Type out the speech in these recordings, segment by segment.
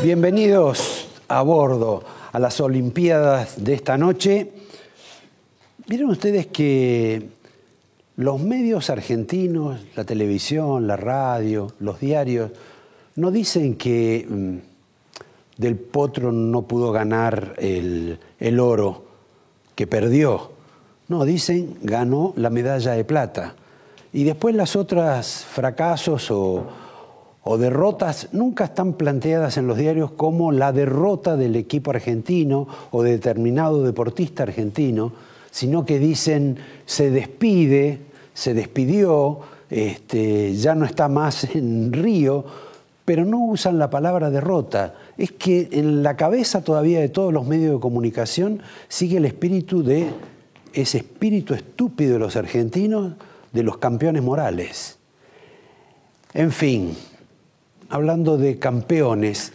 Bienvenidos a bordo a las Olimpiadas de esta noche. Vieron ustedes que los medios argentinos, la televisión, la radio, los diarios, no dicen que Del Potro no pudo ganar el oro, que perdió. No, dicen ganó la medalla de plata. Y después las otras fracasos o derrotas nunca están planteadas en los diarios como la derrota del equipo argentino o de determinado deportista argentino, sino que dicen se despidió, ya no está más en Río, pero no usan la palabra derrota. Es que en la cabeza todavía de todos los medios de comunicación sigue el espíritu de ese espíritu estúpido de los argentinos, de los campeones morales. En fin, hablando de campeones,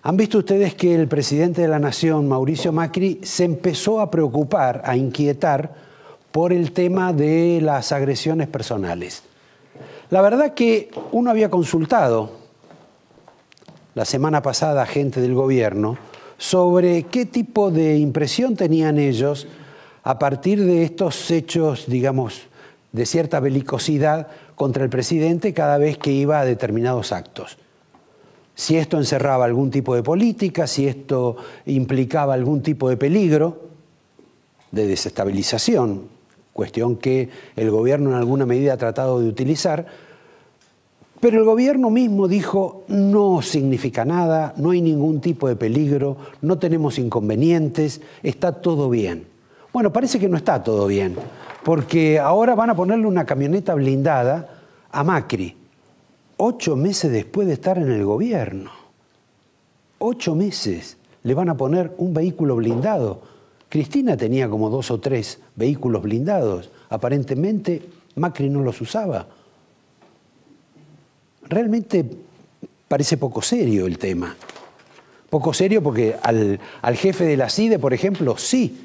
¿han visto ustedes que el presidente de la Nación, Mauricio Macri, se empezó a preocupar, a inquietar por el tema de las agresiones personales? La verdad que uno había consultado la semana pasada a gente del gobierno sobre qué tipo de impresión tenían ellos a partir de estos hechos, digamos, de cierta belicosidad contra el presidente cada vez que iba a determinados actos. Si esto encerraba algún tipo de política, si esto implicaba algún tipo de peligro, de desestabilización, cuestión que el gobierno en alguna medida ha tratado de utilizar, pero el gobierno mismo dijo no significa nada, no hay ningún tipo de peligro, no tenemos inconvenientes, está todo bien. Bueno, parece que no está todo bien, porque ahora van a ponerle una camioneta blindada a Macri, 8 meses después de estar en el gobierno. 8 meses le van a poner un vehículo blindado. Cristina tenía como 2 o 3 vehículos blindados. Aparentemente Macri no los usaba. Realmente parece poco serio el tema. Poco serio porque al jefe de la CIDE, por ejemplo, sí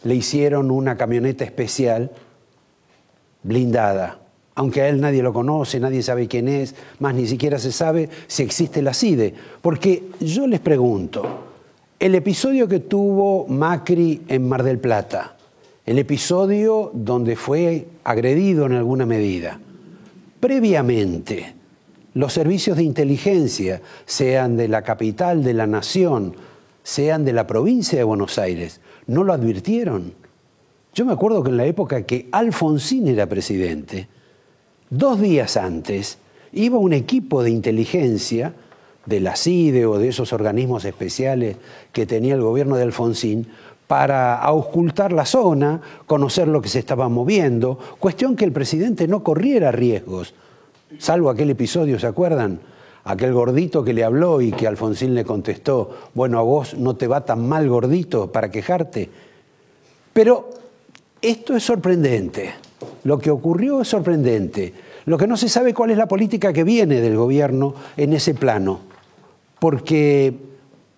le hicieron una camioneta especial blindada. Aunque a él nadie lo conoce, nadie sabe quién es, más ni siquiera se sabe si existe la CIDE. Porque yo les pregunto, el episodio que tuvo Macri en Mar del Plata, el episodio donde fue agredido en alguna medida, previamente, los servicios de inteligencia, sean de la capital, de la nación, sean de la provincia de Buenos Aires, ¿no lo advirtieron? Yo me acuerdo que en la época que Alfonsín era presidente, 2 días antes, iba un equipo de inteligencia de la CIDE o de esos organismos especiales que tenía el gobierno de Alfonsín para auscultar la zona, conocer lo que se estaba moviendo, cuestión que el presidente no corriera riesgos, salvo aquel episodio, ¿se acuerdan? Aquel gordito que le habló y que Alfonsín le contestó, bueno, a vos no te va tan mal, gordito, para quejarte. Pero esto es sorprendente. Lo que ocurrió es sorprendente. Lo que no se sabe cuál es la política que viene del gobierno en ese plano. Porque,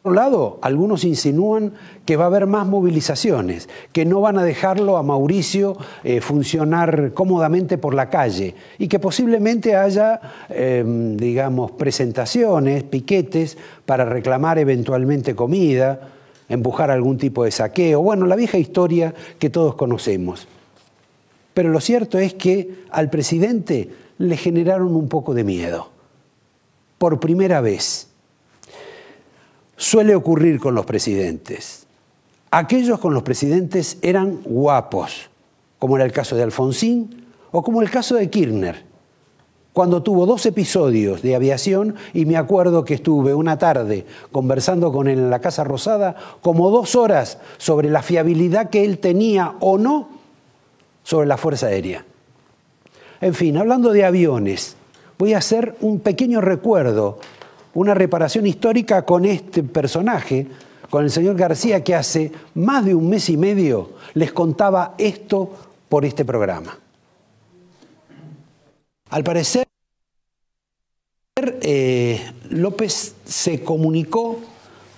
por un lado, algunos insinúan que va a haber más movilizaciones, que no van a dejarlo a Mauricio funcionar cómodamente por la calle y que posiblemente haya, digamos, presentaciones, piquetes para reclamar eventualmente comida, empujar algún tipo de saqueo. Bueno, la vieja historia que todos conocemos. Pero lo cierto es que al presidente le generaron un poco de miedo. Por primera vez. Suele ocurrir con los presidentes. Aquellos con los presidentes eran guapos, como era el caso de Alfonsín o como el caso de Kirchner, cuando tuvo 2 episodios de aviación y me acuerdo que estuve una tarde conversando con él en la Casa Rosada como 2 horas sobre la fiabilidad que él tenía o no sobre la Fuerza Aérea. En fin, hablando de aviones, voy a hacer un pequeño recuerdo, una reparación histórica con este personaje, con el señor García, que hace más de 1 mes y medio les contaba esto por este programa. Al parecer, López se comunicó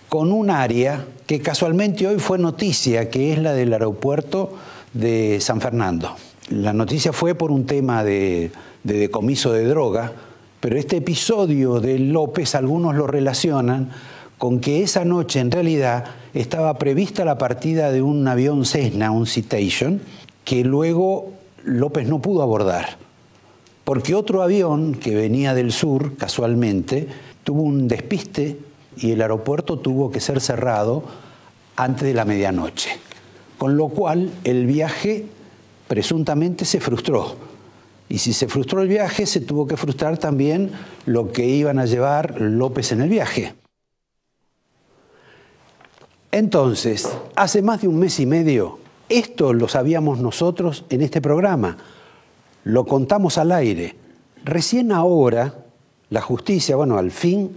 con un área que casualmente hoy fue noticia, que es la del aeropuerto de San Fernando. La noticia fue por un tema de decomiso de droga, pero este episodio de López algunos lo relacionan con que esa noche en realidad estaba prevista la partida de un avión Cessna, un Citation, que luego López no pudo abordar, porque otro avión que venía del sur, casualmente, tuvo un despiste y el aeropuerto tuvo que ser cerrado antes de la medianoche, con lo cual el viaje presuntamente se frustró. Y si se frustró el viaje, se tuvo que frustrar también lo que iban a llevar López en el viaje. Entonces, hace más de un mes y medio, esto lo sabíamos nosotros en este programa, lo contamos al aire. Recién ahora, la justicia, bueno, al fin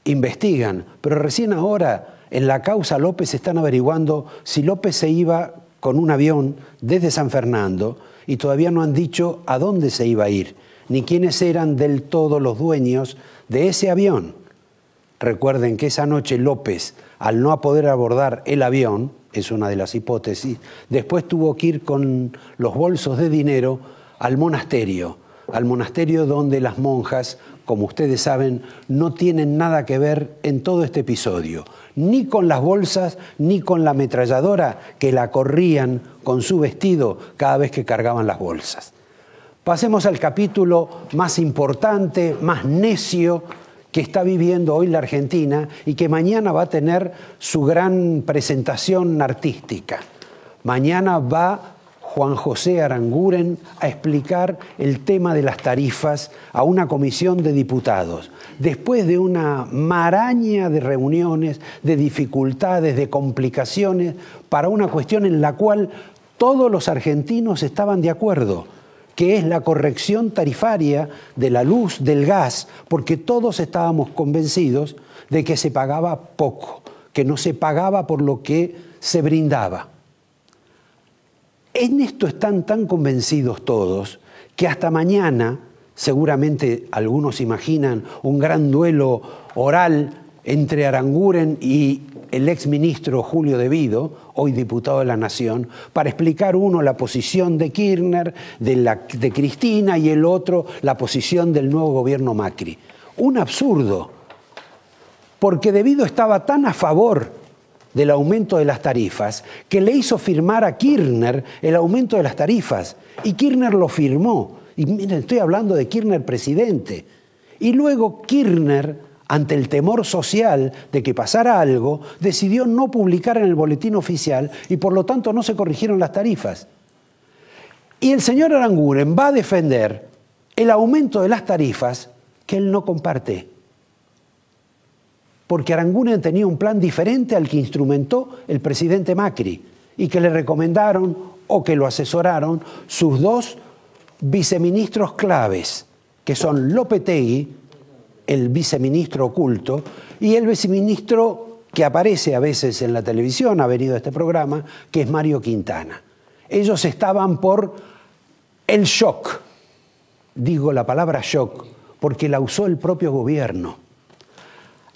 investigan, pero recién ahora en la causa López están averiguando si López se iba con un avión desde San Fernando y todavía no han dicho a dónde se iba a ir, ni quiénes eran del todo los dueños de ese avión. Recuerden que esa noche López, al no poder abordar el avión, es una de las hipótesis, después tuvo que ir con los bolsos de dinero al monasterio donde las monjas, como ustedes saben, no tienen nada que ver en todo este episodio, ni con las bolsas, ni con la ametralladora que la corrían con su vestido cada vez que cargaban las bolsas. Pasemos al capítulo más importante, más necio, que está viviendo hoy la Argentina y que mañana va a tener su gran presentación artística. Mañana va Juan José Aranguren a explicar el tema de las tarifas a una comisión de diputados. Después de una maraña de reuniones, de dificultades, de complicaciones, para una cuestión en la cual todos los argentinos estaban de acuerdo, que es la corrección tarifaria de la luz, del gas, porque todos estábamos convencidos de que se pagaba poco, que no se pagaba por lo que se brindaba. En esto están tan convencidos todos que hasta mañana, seguramente algunos imaginan un gran duelo oral entre Aranguren y el exministro Julio De Vido, hoy diputado de la Nación, para explicar uno la posición de Kirchner, de Cristina, y el otro la posición del nuevo gobierno Macri. Un absurdo, porque De Vido estaba tan a favor del aumento de las tarifas, que le hizo firmar a Kirchner el aumento de las tarifas, y Kirchner lo firmó. Y miren, estoy hablando de Kirchner presidente. Y luego Kirchner, ante el temor social de que pasara algo, decidió no publicar en el boletín oficial y por lo tanto no se corrigieron las tarifas. Y el señor Aranguren va a defender el aumento de las tarifas que él no comparte. Porque Aranguren tenía un plan diferente al que instrumentó el presidente Macri y que le recomendaron o que lo asesoraron sus dos viceministros claves, que son Lopetegui, el viceministro oculto, y el viceministro que aparece a veces en la televisión, ha venido a este programa, que es Mario Quintana. Ellos estaban por el shock. Digo la palabra shock porque la usó el propio gobierno.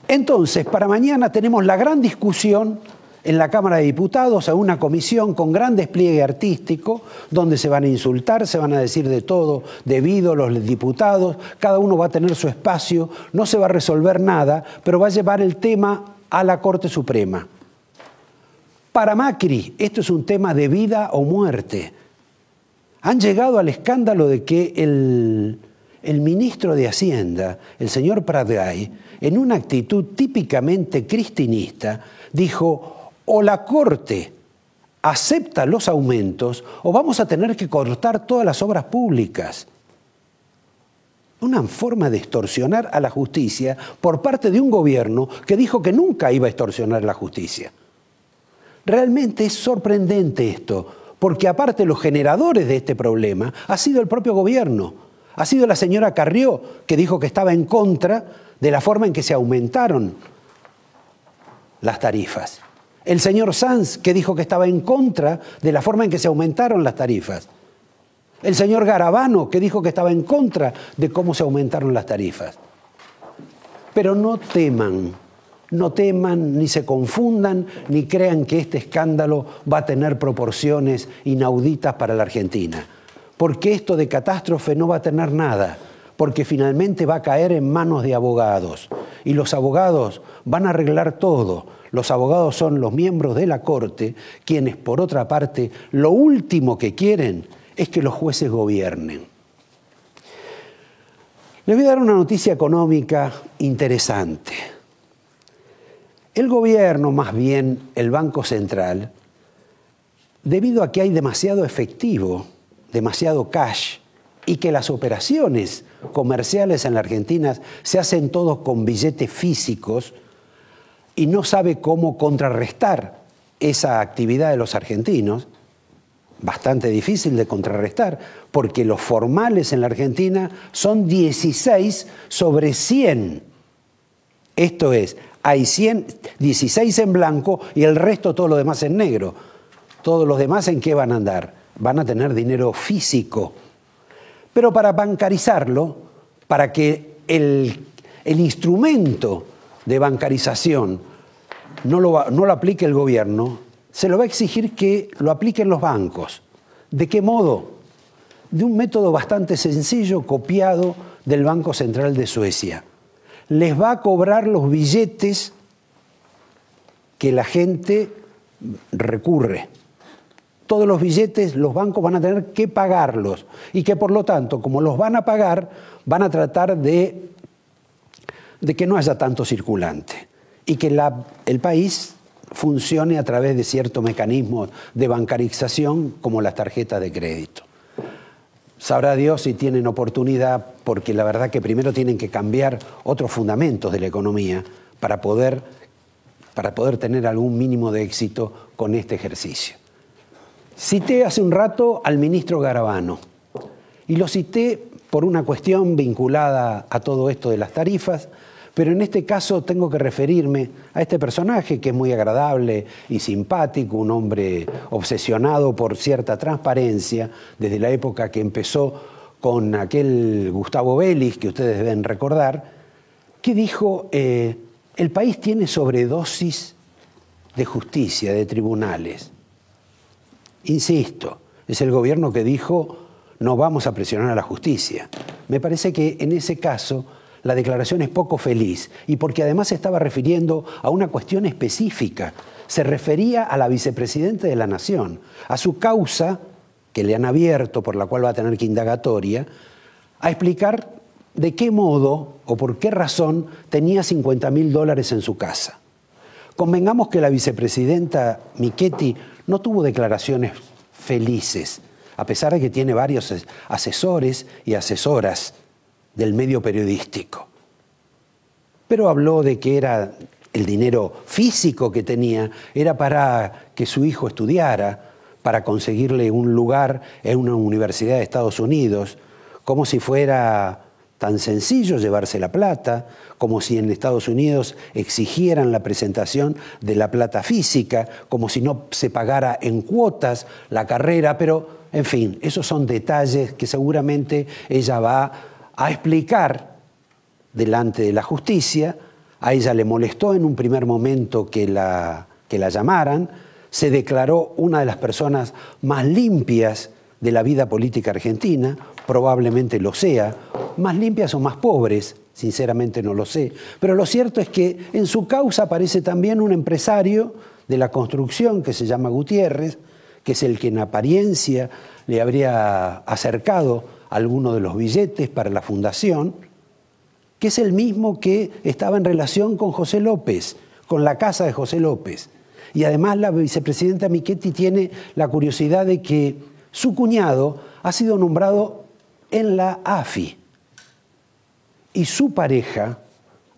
Entonces, para mañana tenemos la gran discusión en la Cámara de Diputados, a una comisión con gran despliegue artístico, donde se van a insultar, se van a decir de todo, debido a los diputados, cada uno va a tener su espacio, no se va a resolver nada, pero va a llevar el tema a la Corte Suprema. Para Macri, esto es un tema de vida o muerte. Han llegado al escándalo de que el ministro de Hacienda, el señor Pratgay, en una actitud típicamente cristinista, dijo: o la Corte acepta los aumentos o vamos a tener que cortar todas las obras públicas. Una forma de extorsionar a la justicia por parte de un gobierno que dijo que nunca iba a extorsionar a la justicia. Realmente es sorprendente esto, porque aparte los generadores de este problema ha sido el propio gobierno. Ha sido la señora Carrió, que dijo que estaba en contra de la forma en que se aumentaron las tarifas. El señor Sanz, que dijo que estaba en contra de la forma en que se aumentaron las tarifas. El señor Garabano, que dijo que estaba en contra de cómo se aumentaron las tarifas. Pero no teman ni se confundan, ni crean que este escándalo va a tener proporciones inauditas para la Argentina. Porque esto de catástrofe no va a tener nada, porque finalmente va a caer en manos de abogados. y los abogados van a arreglar todo. Los abogados son los miembros de la Corte, quienes, por otra parte, lo último que quieren es que los jueces gobiernen. Les voy a dar una noticia económica interesante. El gobierno, más bien el Banco Central, debido a que hay demasiado efectivo, demasiado cash, y que las operaciones comerciales en la Argentina se hacen todos con billetes físicos y no sabe cómo contrarrestar esa actividad de los argentinos, bastante difícil de contrarrestar, porque los formales en la Argentina son 16 sobre 100. Esto es, hay 16 en blanco y el resto todo lo demás en negro. Todos los demás, ¿en qué van a andar? Van a tener dinero físico. Pero para bancarizarlo, para que el instrumento de bancarización no lo aplique el gobierno, se lo va a exigir que lo apliquen los bancos. ¿De qué modo? De un método bastante sencillo, copiado del Banco Central de Suecia. Les va a cobrar los billetes que la gente recurre. Todos los billetes los bancos van a tener que pagarlos y que por lo tanto, como los van a pagar, van a tratar de que no haya tanto circulante y que el país funcione a través de ciertos mecanismos de bancarización como las tarjetas de crédito. Sabrá Dios si tienen oportunidad, porque la verdad que primero tienen que cambiar otros fundamentos de la economía para poder tener algún mínimo de éxito con este ejercicio. Cité hace un rato al ministro Garabano y lo cité por una cuestión vinculada a todo esto de las tarifas, pero en este caso tengo que referirme a este personaje que es muy agradable y simpático, un hombre obsesionado por cierta transparencia desde la época que empezó con aquel Gustavo Vélez, que ustedes deben recordar, que dijo, el país tiene sobredosis de justicia, de tribunales. Insisto, es el gobierno que dijo, no vamos a presionar a la justicia. Me parece que en ese caso la declaración es poco feliz y porque además se estaba refiriendo a una cuestión específica. Se refería a la vicepresidenta de la Nación, a su causa, que le han abierto, por la cual va a tener que indagatoria, a explicar de qué modo o por qué razón tenía $50.000 en su casa. Convengamos que la vicepresidenta Michetti no tuvo declaraciones felices, a pesar de que tiene varios asesores y asesoras del medio periodístico. Pero habló de que era el dinero físico que tenía, era para que su hijo estudiara, para conseguirle un lugar en una universidad de Estados Unidos, como si fuera tan sencillo llevarse la plata, como si en Estados Unidos exigieran la presentación de la plata física, como si no se pagara en cuotas la carrera, pero, en fin, esos son detalles que seguramente ella va a explicar delante de la justicia. A ella le molestó en un primer momento que la llamaran, se declaró una de las personas más limpias de la vida política argentina, probablemente lo sea, más limpias o más pobres, sinceramente no lo sé, pero lo cierto es que en su causa aparece también un empresario de la construcción que se llama Gutiérrez, que es el que en apariencia le habría acercado alguno de los billetes para la fundación, que es el mismo que estaba en relación con José López, con la casa de José López. Y además la vicepresidenta Michetti tiene la curiosidad de que su cuñado ha sido nombrado en la AFI y su pareja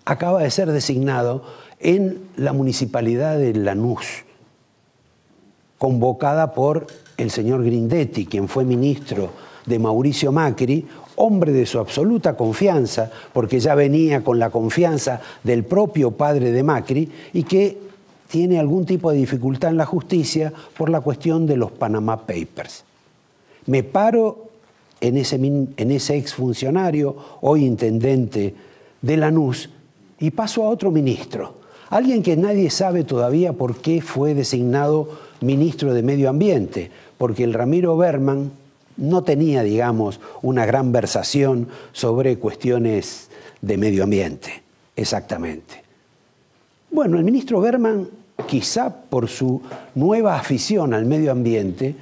acaba de ser designado en la municipalidad de Lanús, convocada por el señor Grindetti, quien fue ministro de Mauricio Macri, hombre de su absoluta confianza, porque ya venía con la confianza del propio padre de Macri y que tiene algún tipo de dificultad en la justicia por la cuestión de los Panama Papers. Me paro en ese exfuncionario, hoy intendente de Lanús, y paso a otro ministro, alguien que nadie sabe todavía por qué fue designado ministro de Medio Ambiente, porque el Ramiro Berman no tenía, digamos, una gran versación sobre cuestiones de medio ambiente. exactamente. Bueno, el ministro Berman, quizá por su nueva afición al medio ambiente,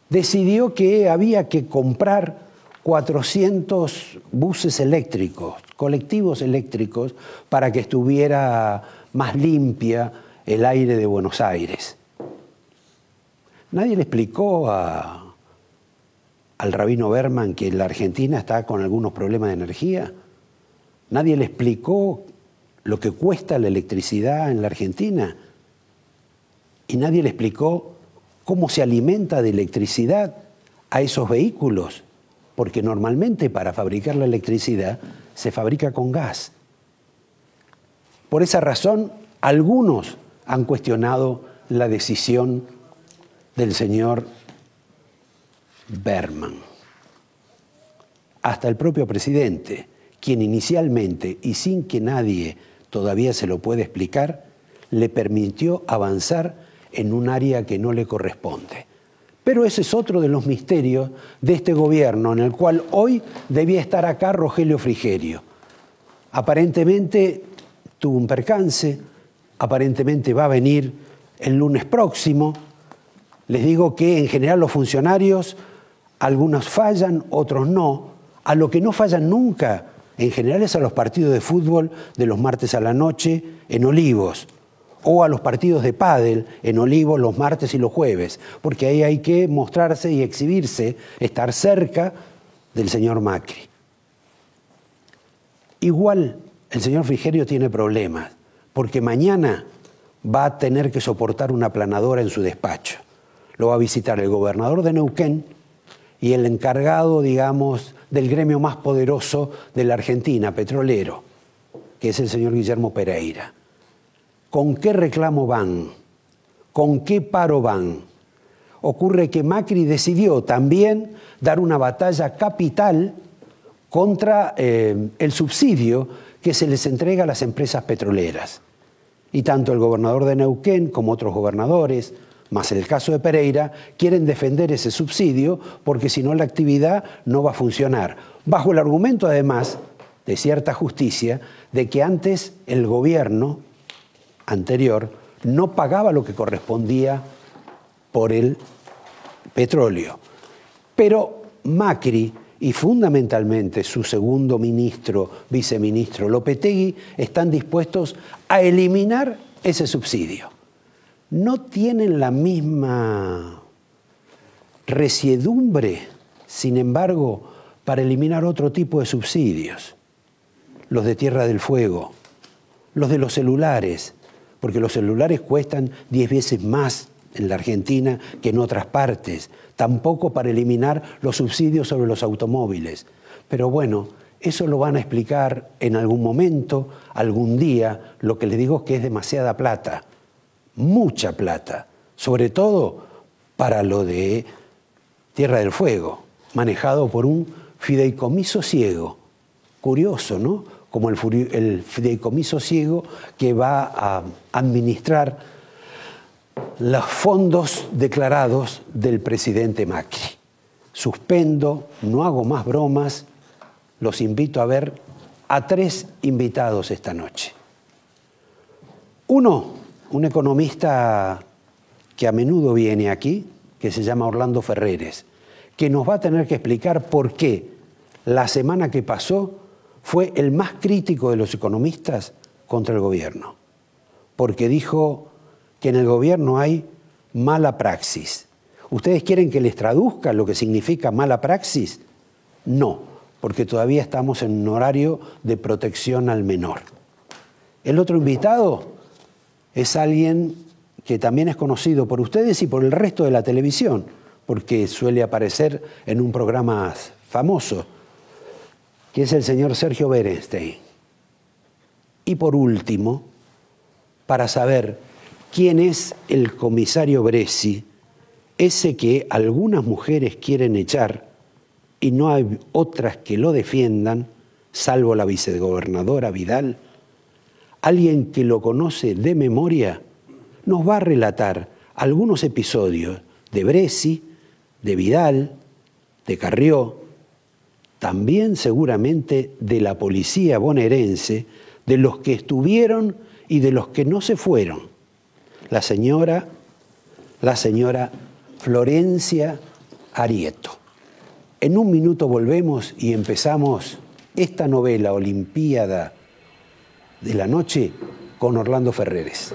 decidió que había que comprar 400 buses eléctricos, colectivos eléctricos, para que estuviera más limpia el aire de Buenos Aires. Nadie le explicó al rabino Berman que la Argentina está con algunos problemas de energía. Nadie le explicó lo que cuesta la electricidad en la Argentina. Y nadie le explicó cómo se alimenta de electricidad a esos vehículos, porque normalmente para fabricar la electricidad se fabrica con gas. Por esa razón, algunos han cuestionado la decisión del señor Berman. Hasta el propio presidente, quien inicialmente, y sin que nadie todavía se lo pueda explicar, le permitió avanzar en un área que no le corresponde. Pero ese es otro de los misterios de este gobierno, en el cual hoy debía estar acá Rogelio Frigerio. Aparentemente tuvo un percance, aparentemente va a venir el lunes próximo. Les digo que en general los funcionarios, algunos fallan, otros no. A lo que no fallan nunca, en general, es a los partidos de fútbol de los martes a la noche en Olivos, o a los partidos de pádel en Olivos los martes y los jueves, porque ahí hay que mostrarse y exhibirse, estar cerca del señor Macri. Igual el señor Frigerio tiene problemas, porque mañana va a tener que soportar una aplanadora en su despacho. Lo va a visitar el gobernador de Neuquén y el encargado, digamos, del gremio más poderoso de la Argentina, petrolero, que es el señor Guillermo Pereira. ¿Con qué reclamo van? ¿Con qué paro van? Ocurre que Macri decidió también dar una batalla capital contra el subsidio que se les entrega a las empresas petroleras. Y tanto el gobernador de Neuquén como otros gobernadores, más el caso de Pereira, quieren defender ese subsidio porque si no la actividad no va a funcionar. Bajo el argumento, además, de cierta justicia, de que antes el gobierno anterior no pagaba lo que correspondía por el petróleo. Pero Macri y fundamentalmente su segundo ministro, viceministro Lopetegui, están dispuestos a eliminar ese subsidio. No tienen la misma resiedumbre, sin embargo, para eliminar otro tipo de subsidios, los de Tierra del Fuego, los de los celulares, porque los celulares cuestan 10 veces más en la Argentina que en otras partes, tampoco para eliminar los subsidios sobre los automóviles. Pero bueno, eso lo van a explicar en algún momento, algún día. Lo que les digo es que es demasiada plata, mucha plata, sobre todo para lo de Tierra del Fuego, manejado por un fideicomiso ciego. Curioso, ¿no? Como el fideicomiso ciego que va a administrar los fondos declarados del presidente Macri. Suspendo, no hago más bromas, los invito a ver a 3 invitados esta noche. Uno, un economista que a menudo viene aquí, que se llama Orlando Ferreres, que nos va a tener que explicar por qué la semana que pasó fue el más crítico de los economistas contra el gobierno, porque dijo que en el gobierno hay mala praxis. ¿Ustedes quieren que les traduzca lo que significa mala praxis? No, porque todavía estamos en un horario de protección al menor. El otro invitado es alguien que también es conocido por ustedes y por el resto de la televisión, porque suele aparecer en un programa famoso, que es el señor Sergio Berenstein. Y por último, para saber quién es el comisario Bressi, ese que algunas mujeres quieren echar y no hay otras que lo defiendan, salvo la vicegobernadora Vidal, alguien que lo conoce de memoria, nos va a relatar algunos episodios de Bressi, de Vidal, de Carrió, también seguramente de la policía bonaerense, de los que estuvieron y de los que no se fueron. La señora Florencia Arieto. En un minuto volvemos y empezamos esta novela Olimpiada de la Noche con Orlando Ferreres.